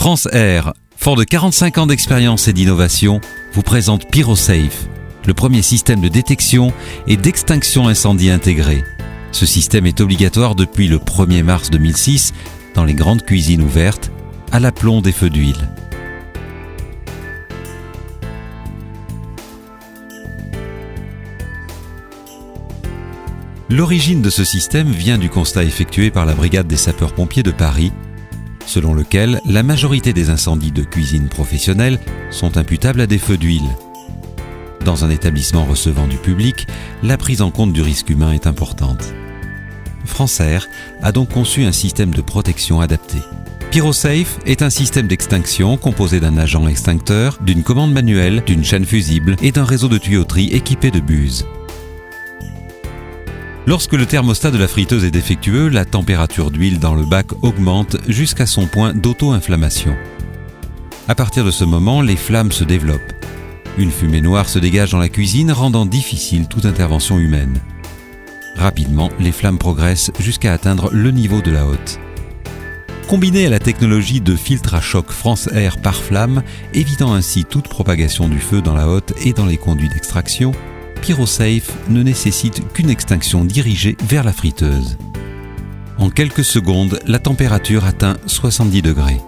France Air, fort de 45 ans d'expérience et d'innovation, vous présente PyroSafe, le premier système de détection et d'extinction incendie intégré. Ce système est obligatoire depuis le 1er mars 2006 dans les grandes cuisines ouvertes, à l'aplomb des feux d'huile. L'origine de ce système vient du constat effectué par la brigade des sapeurs-pompiers de Paris, selon lequel la majorité des incendies de cuisine professionnelle sont imputables à des feux d'huile. Dans un établissement recevant du public, la prise en compte du risque humain est importante. France Air a donc conçu un système de protection adapté. PyroSafe est un système d'extinction composé d'un agent extincteur, d'une commande manuelle, d'une chaîne fusible et d'un réseau de tuyauterie équipé de buses. Lorsque le thermostat de la friteuse est défectueux, la température d'huile dans le bac augmente jusqu'à son point d'auto-inflammation. À partir de ce moment, les flammes se développent. Une fumée noire se dégage dans la cuisine, rendant difficile toute intervention humaine. Rapidement, les flammes progressent jusqu'à atteindre le niveau de la hotte. Combiné à la technologie de filtre à choc France Air par flamme, évitant ainsi toute propagation du feu dans la hotte et dans les conduits d'extraction, PyroSafe ne nécessite qu'une extinction dirigée vers la friteuse. En quelques secondes, la température atteint 70 degrés.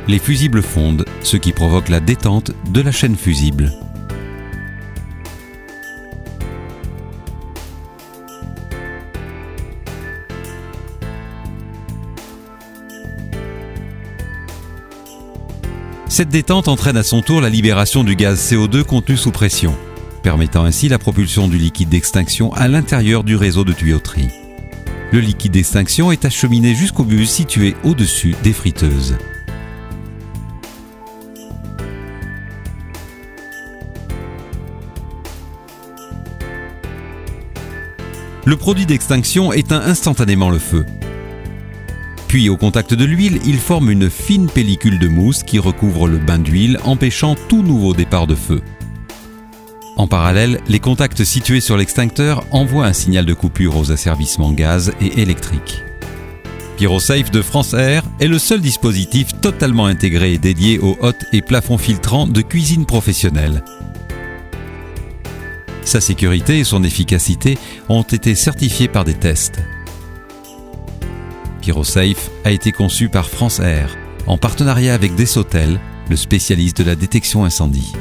Les fusibles fondent, ce qui provoque la détente de la chaîne fusible. Cette détente entraîne à son tour la libération du gaz CO2 contenu sous pression, permettant ainsi la propulsion du liquide d'extinction à l'intérieur du réseau de tuyauterie. Le liquide d'extinction est acheminé jusqu'aux buses situées au-dessus des friteuses. Le produit d'extinction éteint instantanément le feu. Puis, au contact de l'huile, il forme une fine pellicule de mousse qui recouvre le bain d'huile, empêchant tout nouveau départ de feu. En parallèle, les contacts situés sur l'extincteur envoient un signal de coupure aux asservissements gaz et électriques. PyroSafe de France Air est le seul dispositif totalement intégré et dédié aux hottes et plafonds filtrants de cuisine professionnelle. Sa sécurité et son efficacité ont été certifiées par des tests. PyroSafe a été conçu par France Air, en partenariat avec Desautel, le spécialiste de la détection incendie.